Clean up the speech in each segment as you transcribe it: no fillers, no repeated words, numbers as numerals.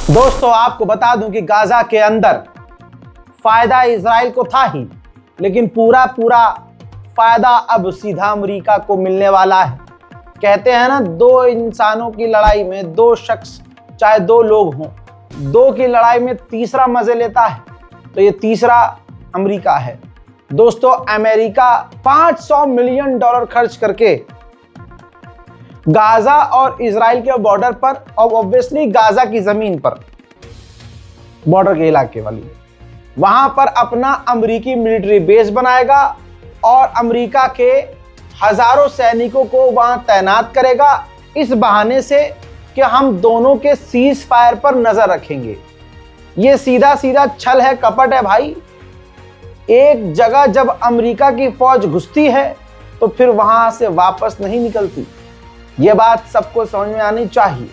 दोस्तों आपको बता दूं कि गाजा के अंदर फायदा इजराइल को था ही, लेकिन पूरा फायदा अब सीधा अमेरिका को मिलने वाला है। कहते हैं ना, दो इंसानों की लड़ाई में दो शख्स, चाहे दो लोग हों, दो की लड़ाई में तीसरा मजे लेता है, तो ये तीसरा अमेरिका है। दोस्तों अमेरिका $500 मिलियन खर्च करके गाजा और इजराइल के बॉर्डर पर, और ऑब्वियसली गाजा की जमीन पर, बॉर्डर के इलाके वाली, वहां पर अपना अमेरिकी मिलिट्री बेस बनाएगा और अमेरिका के हजारों सैनिकों को वहां तैनात करेगा, इस बहाने से कि हम दोनों के सीज फायर पर नजर रखेंगे। ये सीधा छल है, कपट है भाई। एक जगह जब अमेरिका की फौज घुसती है तो फिर वहां से वापस नहीं निकलती। ये बात सबको समझ में आनी चाहिए।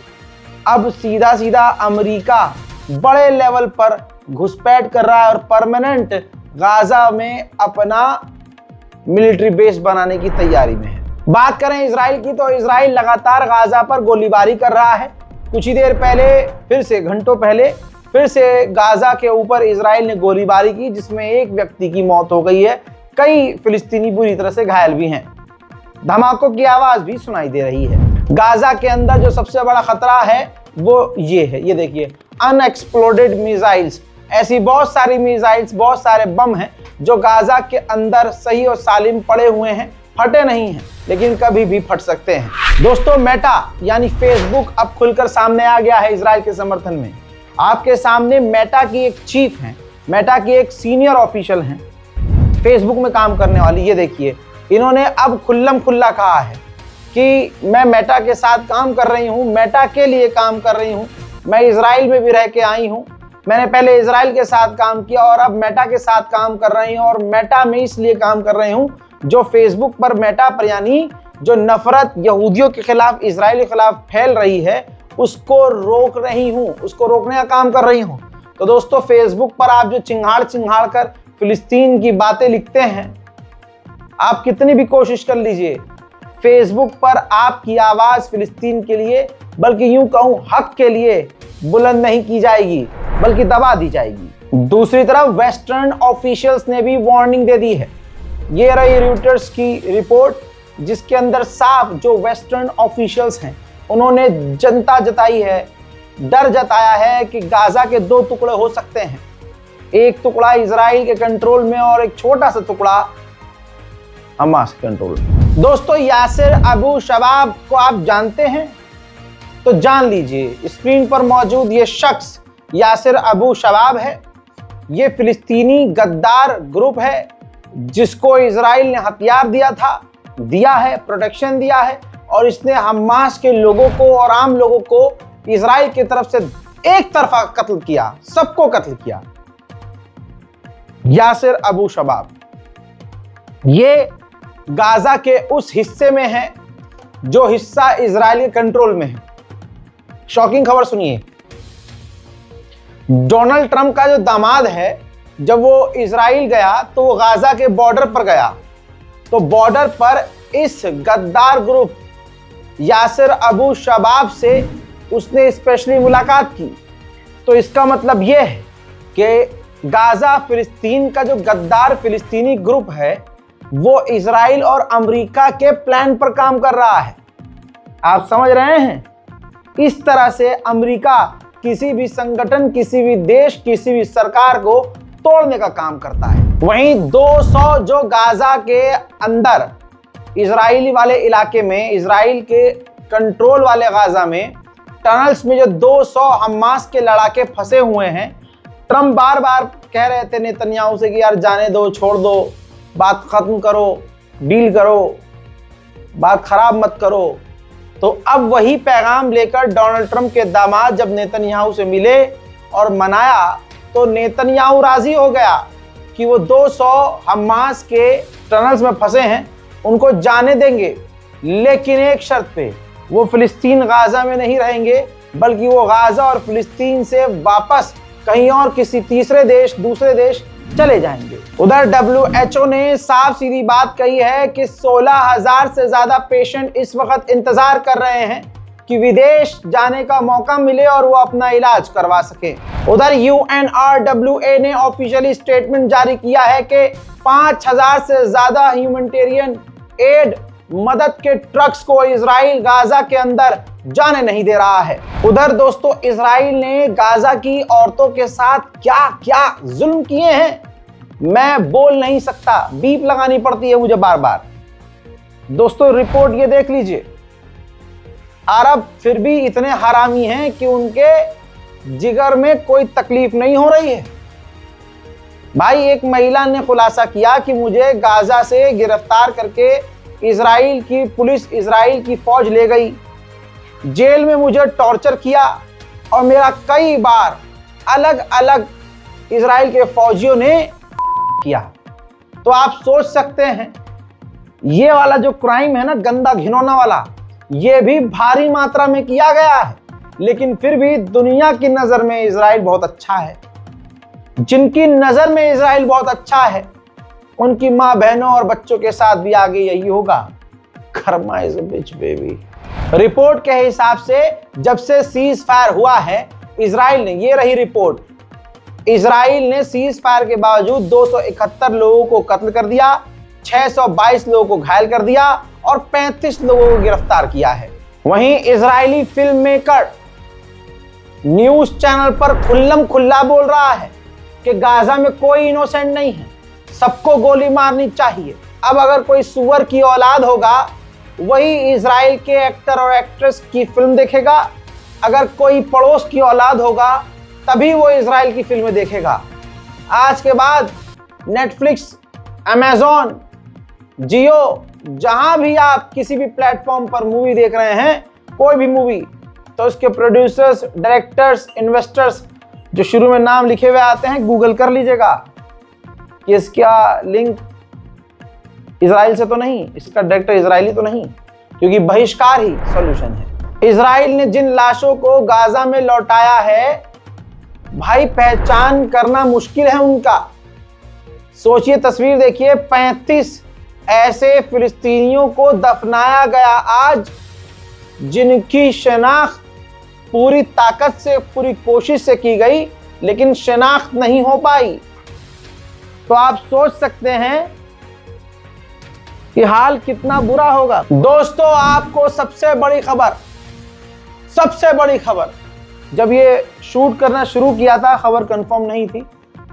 अब सीधा अमेरिका बड़े लेवल पर घुसपैठ कर रहा है और परमानेंट गाजा में अपना मिलिट्री बेस बनाने की तैयारी में है। बात करें इजराइल की, तो इजराइल लगातार गाजा पर गोलीबारी कर रहा है। कुछ ही देर पहले, घंटों पहले फिर से गाजा के ऊपर इजराइल ने गोलीबारी की, जिसमें एक व्यक्ति की मौत हो गई है। कई फिलिस्तीनी बुरी तरह से घायल भी हैं। धमाकों की आवाज भी सुनाई दे रही है। गाजा के अंदर जो सबसे बड़ा खतरा है वो ये है, ये देखिए, अनएक्सप्लोडेड मिसाइल्स। ऐसी बहुत सारी मिसाइल्स, बहुत सारे बम हैं जो गाजा के अंदर सही और सालिम पड़े हुए हैं, फटे नहीं हैं, लेकिन कभी भी फट सकते हैं। दोस्तों मेटा यानी फेसबुक अब खुलकर सामने आ गया है इजराइल के समर्थन में। आपके सामने मेटा की एक चीफ हैं, मेटा की एक सीनियर ऑफिशियल हैं, फेसबुक में काम करने वाली। ये देखिए, इन्होंने अब खुल्लम खुल्ला कहा है कि मैं मेटा के साथ काम कर रही हूँ, मेटा के लिए काम कर रही हूँ, मैं इजराइल में भी रह के आई हूँ, मैंने पहले इजराइल के साथ काम किया और अब मेटा के साथ काम कर रही हूँ, और मेटा में इसलिए काम कर रही हूँ जो फेसबुक पर मेटा पर, यानी जो नफरत यहूदियों के खिलाफ, इजराइल के खिलाफ फैल रही है, उसको रोक रही हूँ, उसको रोकने का काम कर रही हूँ। तो दोस्तों फेसबुक पर आप जो चिंगाड़ कर फिलिस्तीन की बातें लिखते हैं, आप कितनी भी कोशिश कर लीजिए, फेसबुक पर आपकी आवाज फिलिस्तीन के लिए, बल्कि यूं कहूं हक के लिए बुलंद नहीं की जाएगी, बल्कि दबा दी जाएगी। दूसरी तरफ वेस्टर्न ऑफिशियल्स ने भी वार्निंग दे दी है। ये रही रॉयटर्स की रिपोर्ट, जिसके अंदर साफ जो वेस्टर्न ऑफिशियल्स हैं उन्होंने जनता जताई है, डर जताया है कि गाजा के दो टुकड़े हो सकते हैं, एक टुकड़ा इजराइल के कंट्रोल में और एक छोटा सा टुकड़ा हमास के कंट्रोल में। दोस्तों यासिर अबू शबाब को आप जानते हैं तो जान लीजिए, स्क्रीन पर मौजूद ये शख्स यासिर अबू शबाब है। ये फिलिस्तीनी गद्दार ग्रुप है जिसको इजराइल ने हथियार दिया है, प्रोटेक्शन दिया है, और इसने हमास के लोगों को और आम लोगों को इजराइल की तरफ से एक तरफा कत्ल किया, सबको कत्ल किया। यासिर अबू शबाब ये गाजा के उस हिस्से में है जो हिस्सा इजराइल के कंट्रोल में है। शॉकिंग खबर सुनिए, डोनाल्ड ट्रंप का जो दामाद है, जब वो इजराइल गया तो वो गाजा के बॉर्डर पर गया, तो बॉर्डर पर इस गद्दार ग्रुप यासिर अबू शबाब से उसने स्पेशली मुलाकात की। तो इसका मतलब यह है कि गाजा फिलिस्तीन का जो गद्दार फिलिस्तीनी ग्रुप है वो इजराइल और अमेरिका के प्लान पर काम कर रहा है। आप समझ रहे हैं? इस तरह से अमेरिका किसी भी संगठन, किसी भी देश, किसी भी सरकार को तोड़ने का काम करता है। वहीं 200 जो गाजा के अंदर इजराइली वाले इलाके में, इजराइल के कंट्रोल वाले गाजा में टनल्स में जो 200 हमास के लड़ाके फंसे हुए हैं, ट्रंप बार बार कह रहे थे नेतन्याहू से कि यार जाने दो, छोड़ दो, बात खत्म करो, डील करो, बात खराब मत करो। तो अब वही पैगाम लेकर डोनाल्ड ट्रंप के दामाद जब नेतन्याहू से मिले और मनाया, तो नेतन्याहू राजी हो गया कि वो 200 हमास के टनल्स में फंसे हैं उनको जाने देंगे, लेकिन एक शर्त पे, वो फिलिस्तीन गाजा में नहीं रहेंगे, बल्कि वो गाजा और फिलिस्तीन से वापस कहीं और किसी तीसरे देश, दूसरे देश चले जाएंगे। उधर WHO ने साफ सीधी बात कही है कि 16,000 से ज्यादा पेशेंट इस वक्त इंतजार कर रहे हैं कि विदेश जाने का मौका मिले और वो अपना इलाज करवा सके। उधर UNRWA ने ऑफिशियली स्टेटमेंट जारी किया है कि 5000 से ज्यादा ह्यूमैनिटेरियन एड मदद के ट्रक्स को इजराइल गाजा के अंदर जाने नहीं दे रहा है। उधर दोस्तों इजराइल ने गाजा की औरतों के साथ क्या क्या जुल्म किए हैं मैं बोल नहीं सकता, बीप लगानी पड़ती है मुझे बार बार। दोस्तों रिपोर्ट ये देख लीजिए, अरब फिर भी इतने हरामी हैं कि उनके जिगर में कोई तकलीफ नहीं हो रही है। भाई एक महिला ने खुलासा किया कि मुझे गाजा से गिरफ्तार करके इजराइल की पुलिस, इजराइल की फौज ले गई, जेल में मुझे टॉर्चर किया और मेरा कई बार अलग अलग इजराइल के फौजियों ने किया। तो आप सोच सकते हैं ये वाला जो क्राइम है ना, गंदा घिनौना वाला, ये भी भारी मात्रा में किया गया है, लेकिन फिर भी दुनिया की नजर में इजराइल बहुत अच्छा है। जिनकी नजर में इजराइल बहुत अच्छा है उनकी माँ बहनों और बच्चों के साथ भी आगे यही होगा। Karma is a bitch baby. Report के हिसाब से जब से सीज फायर हुआ है इजराइल ने, ये रही रिपोर्ट, इजराइल ने सीज फायर के बावजूद 271 लोगों को कत्ल कर दिया, 622 लोगों को घायल कर दिया और 35 लोगों को गिरफ्तार किया है। वहीं Israeli film maker news channel पर खुल्लम खुल्ला बोल रहा है कि गाजा में कोई इनोसेंट नहीं है, सबको गोली मारनी चाहिए। अब अगर कोई सुअर की औलाद होगा वही इजराइल के एक्टर और एक्ट्रेस की फिल्म देखेगा, अगर कोई पड़ोस की औलाद होगा तभी वो इजराइल की फिल्में देखेगा। आज के बाद नेटफ्लिक्स, अमेजॉन, जियो, जहां भी आप किसी भी प्लेटफॉर्म पर मूवी देख रहे हैं, कोई भी मूवी, तो उसके प्रोड्यूसर्स, डायरेक्टर्स, इन्वेस्टर्स जो शुरू में नाम लिखे हुए आते हैं, गूगल कर लीजिएगा कि इसका लिंक इजराइल से तो नहीं, इसका डायरेक्टर इजरायली तो नहीं, क्योंकि बहिष्कार ही सॉल्यूशन है। इजराइल ने जिन लाशों को गाजा में लौटाया है भाई, पहचान करना मुश्किल है उनका। सोचिए, तस्वीर देखिए, 35 ऐसे फिलिस्तीनियों को दफनाया गया आज जिनकी शनाख्त पूरी ताकत से, पूरी कोशिश से की गई, लेकिन शनाख्त नहीं हो पाई। तो आप सोच सकते हैं कि हाल कितना बुरा होगा। दोस्तों आपको सबसे बड़ी खबर, जब ये शूट करना शुरू किया था खबर कंफर्म नहीं थी,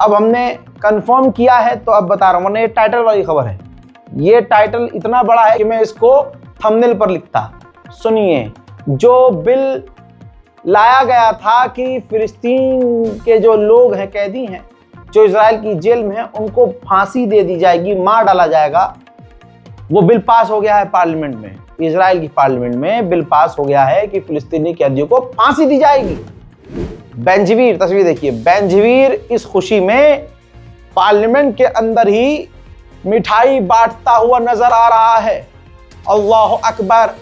अब हमने कंफर्म किया है तो अब बता रहा हूं, वरना ये टाइटल वाली खबर है। ये टाइटल इतना बड़ा है कि मैं इसको थंबनेल पर लिखता। सुनिए, जो बिल लाया गया था कि फिलिस्तीन के जो लोग हैं, कैदी हैं, जो इजराइल की जेल में हैं, उनको फांसी दे दी जाएगी, मार डाला जाएगा, वो बिल पास हो गया है पार्लियामेंट में। इजराइल की पार्लियामेंट में बिल पास हो गया है कि फिलिस्तीनी कैदियों को फांसी दी जाएगी। बेंजवीर, तस्वीर देखिए, बेंजवीर इस खुशी में पार्लियामेंट के अंदर ही मिठाई बांटता हुआ नजर आ रहा है। अल्लाह अकबर।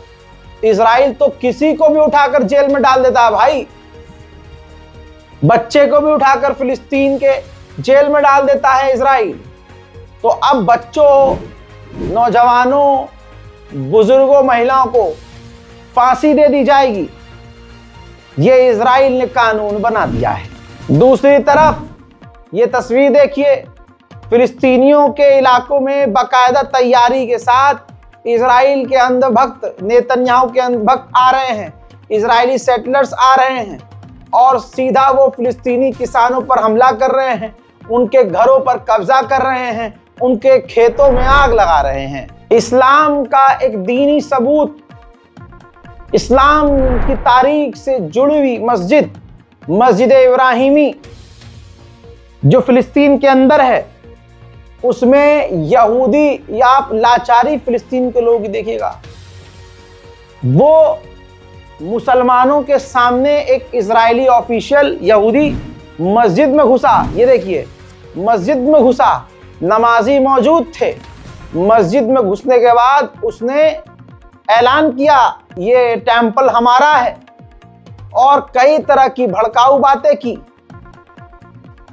इजराइल तो किसी को भी उठाकर जेल में डाल देता है भाई, बच्चे को भी उठाकर फिलिस्तीन के जेल में डाल देता है इजराइल। तो अब बच्चों, नौजवानों, बुजुर्गों, महिलाओं को फांसी दे दी जाएगी। ये इजराइल ने कानून बना दिया है। दूसरी तरफ ये तस्वीर देखिए, फिलिस्तीनियों के इलाकों में बाकायदा तैयारी के साथ इजराइल के अंधभक्त, नेतन्याहू के अंधभक्त आ रहे हैं, इजरायली सेटलर्स आ रहे हैं और सीधा वो फिलिस्तीनी किसानों पर हमला कर रहे हैं, उनके घरों पर कब्जा कर रहे हैं, उनके खेतों में आग लगा रहे हैं। इस्लाम का एक दीनी सबूत, इस्लाम की तारीख से जुड़ी हुई मस्जिद इब्राहिमी जो फिलिस्तीन के अंदर है, उसमें यहूदी या आप लाचारी फिलिस्तीन के लोग देखिएगा, वो मुसलमानों के सामने एक इजरायली ऑफिशियल यहूदी मस्जिद में घुसा। ये देखिए, मस्जिद में घुसा, नमाजी मौजूद थे। मस्जिद में घुसने के बाद उसने ऐलान किया ये टेंपल हमारा है और कई तरह की भड़काऊ बातें की।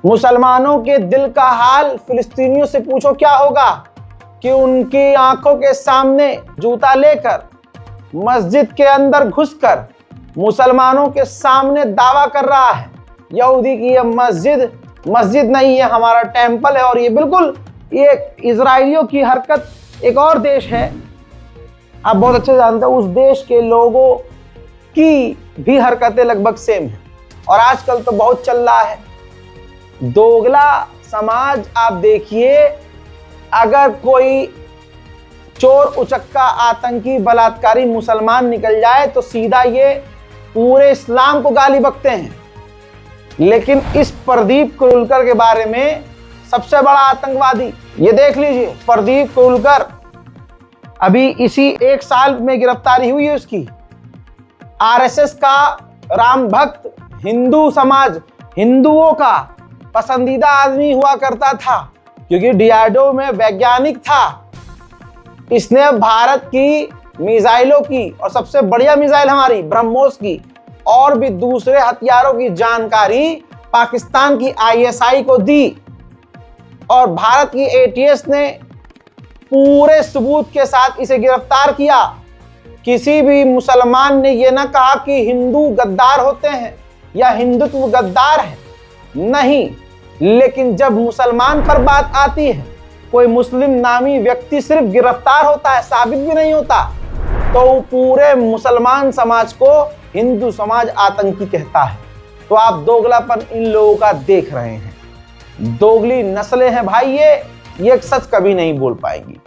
मुसलमानों के दिल का हाल फिलिस्तीनियों से पूछो क्या होगा कि उनकी आंखों के सामने जूता लेकर मस्जिद के अंदर घुसकर मुसलमानों के सामने दावा कर रहा है यहूदी की ये मस्जिद नहीं है, हमारा टेंपल है। और ये बिल्कुल ये इजराइलियों की हरकत एक और देश है, आप बहुत अच्छे जानते हो, उस देश के लोगों की भी हरकतें लगभग सेम है। और आजकल तो बहुत चल रहा है दोगला समाज। आप देखिए, अगर कोई चोर उचक्का आतंकी बलात्कारी मुसलमान निकल जाए तो सीधा ये पूरे इस्लाम को गाली बकते हैं। लेकिन इस प्रदीप कुरुलकर के बारे में, सबसे बड़ा आतंकवादी, ये देख लीजिए, प्रदीप कुरुलकर अभी इसी 1 साल में गिरफ्तारी हुई है उसकी। आरएसएस का राम भक्त, हिंदू समाज, हिंदुओं का पसंदीदा आदमी हुआ करता था क्योंकि डीआरडीओ में वैज्ञानिक था। इसने भारत की मिसाइलों की, और सबसे बढ़िया मिसाइल हमारी ब्रह्मोस की, और भी दूसरे हथियारों की जानकारी पाकिस्तान की आईएसआई को दी। और भारत की एटीएस ने पूरे सबूत के साथ इसे गिरफ्तार किया। किसी भी मुसलमान ने यह ना कहा कि हिंदू गद्दार होते हैं या हिंदुत्व गद्दार है, नहीं। लेकिन जब मुसलमान पर बात आती है, कोई मुस्लिम नामी व्यक्ति सिर्फ गिरफ्तार होता है, साबित भी नहीं होता, तो पूरे मुसलमान समाज को हिंदू समाज आतंकी कहता है। तो आप दोगलापन इन लोगों का देख रहे हैं। दोगली नस्लें हैं भाई, ये सच कभी नहीं बोल पाएंगी।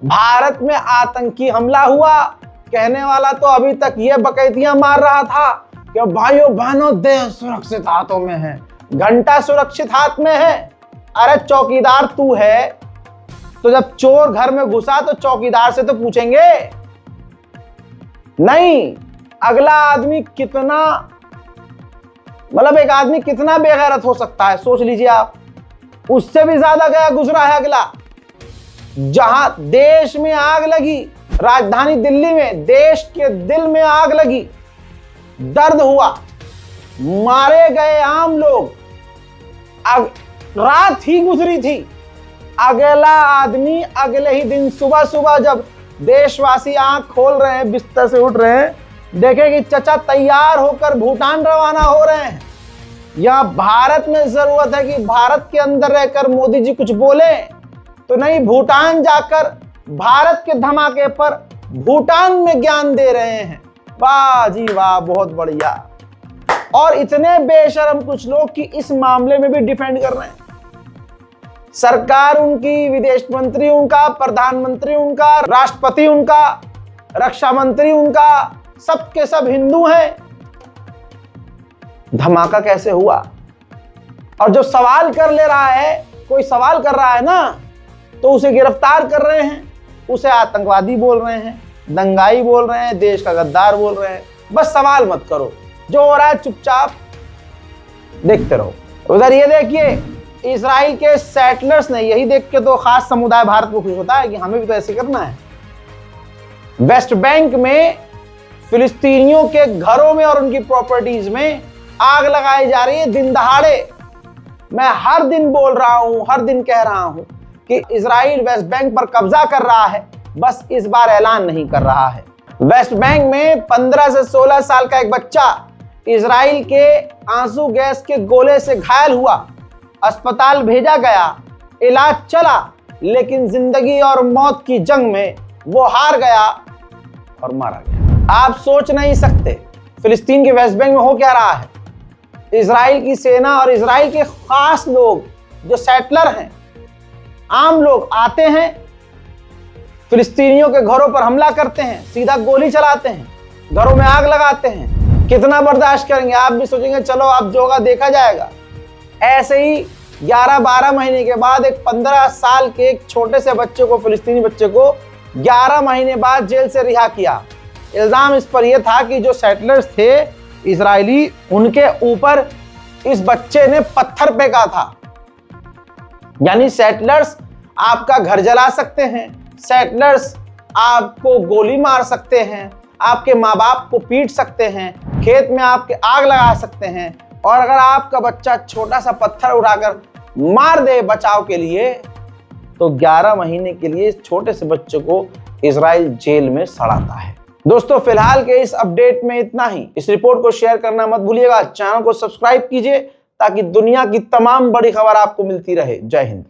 भारत में आतंकी हमला हुआ, कहने वाला तो अभी तक ये बकैतियां मार रहा था कि भाइयों बहनों देश सुरक्षित हाथों में है, घंटा सुरक्षित हाथ में है। अरे चौकीदार तू है, तो जब चोर घर में घुसा तो चौकीदार से तो पूछेंगे नहीं। अगला आदमी कितना, मतलब एक आदमी कितना बेगैरत हो सकता है, सोच लीजिए आप। उससे भी ज्यादा गया गुजरा है अगला। जहां देश में आग लगी, राजधानी दिल्ली में, देश के दिल में आग लगी, दर्द हुआ, मारे गए आम लोग, रात ही गुजरी थी। अगला आदमी अगले ही दिन सुबह सुबह जब देशवासी आंख खोल रहे हैं, बिस्तर से उठ रहे हैं, देखे कि चचा तैयार होकर भूटान रवाना हो रहे हैं। या भारत में जरूरत है कि भारत के अंदर रहकर मोदी जी कुछ बोले, तो नहीं, भूटान जाकर भारत के धमाके पर भूटान में ज्ञान दे रहे हैं। वाह जी वाह, बहुत बढ़िया। और इतने बेशर्म कुछ लोग कि इस मामले में भी डिफेंड कर रहे हैं। सरकार उनकी, विदेश मंत्री उनका, प्रधानमंत्री उनका, राष्ट्रपति उनका, रक्षा मंत्री उनका, सबके सब हिंदू हैं। धमाका कैसे हुआ? और जो सवाल कर ले रहा है, कोई सवाल कर रहा है ना, तो उसे गिरफ्तार कर रहे हैं, उसे आतंकवादी बोल रहे हैं, दंगाई बोल रहे हैं, देश का गद्दार बोल रहे हैं। बस सवाल मत करो, जो हो रहा है चुपचाप देखते रहो। उधर ये देखिए, इजराइल के सेटलर्स ने, यही देख के तो खास समुदाय भारत को खुश होता है कि हमें भी तो ऐसे करना है। वेस्ट बैंक में फिलिस्तीनियों के घरों में और उनकी प्रॉपर्टीज में आग लगाई जा रही है दिन दहाड़े। मैं हर दिन बोल रहा हूं, हर दिन कह रहा हूं कि इजराइल वेस्ट बैंक पर कब्जा कर रहा है, बस इस बार ऐलान नहीं कर रहा है। वेस्ट बैंक में 15 से 16 साल का एक बच्चा इजराइल के आंसू गैस के गोले से घायल हुआ, अस्पताल भेजा गया, इलाज चला, लेकिन जिंदगी और मौत की जंग में वो हार गया और मारा गया। आप सोच नहीं सकते फिलिस्तीन के वेस्ट बैंक में हो क्या रहा है। इजराइल की सेना और इजराइल के खास लोग जो सेटलर हैं, आम लोग आते हैं, फिलिस्तीनियों के घरों पर हमला करते हैं, सीधा गोली चलाते हैं, घरों में आग लगाते हैं। कितना बर्दाश्त करेंगे? आप भी सोचेंगे चलो अब जो होगा देखा जाएगा। ऐसे ही 11-12 महीने के बाद एक 15 साल के एक छोटे से बच्चे को, फिलिस्तीनी बच्चे को 11 महीने बाद जेल से रिहा किया। इल्जाम इस पर यह था कि जो सेटलर्स थे इजरायली, उनके ऊपर इस बच्चे ने पत्थर फेंका था। यानी सेटलर्स आपका घर जला सकते हैं, सेटलर्स आपको गोली मार सकते हैं, आपके माँ बाप को पीट सकते हैं, खेत में आपके आग लगा सकते हैं, और अगर आपका बच्चा छोटा सा पत्थर उड़ाकर मार दे बचाव के लिए, तो 11 महीने के लिए इस छोटे से बच्चे को इजराइल जेल में सड़ाता है। दोस्तों फिलहाल के इस अपडेट में इतना ही। इस रिपोर्ट को शेयर करना मत भूलिएगा। चैनल को सब्सक्राइब कीजिए ताकि दुनिया की तमाम बड़ी खबर आपको मिलती रहे। जय हिंद।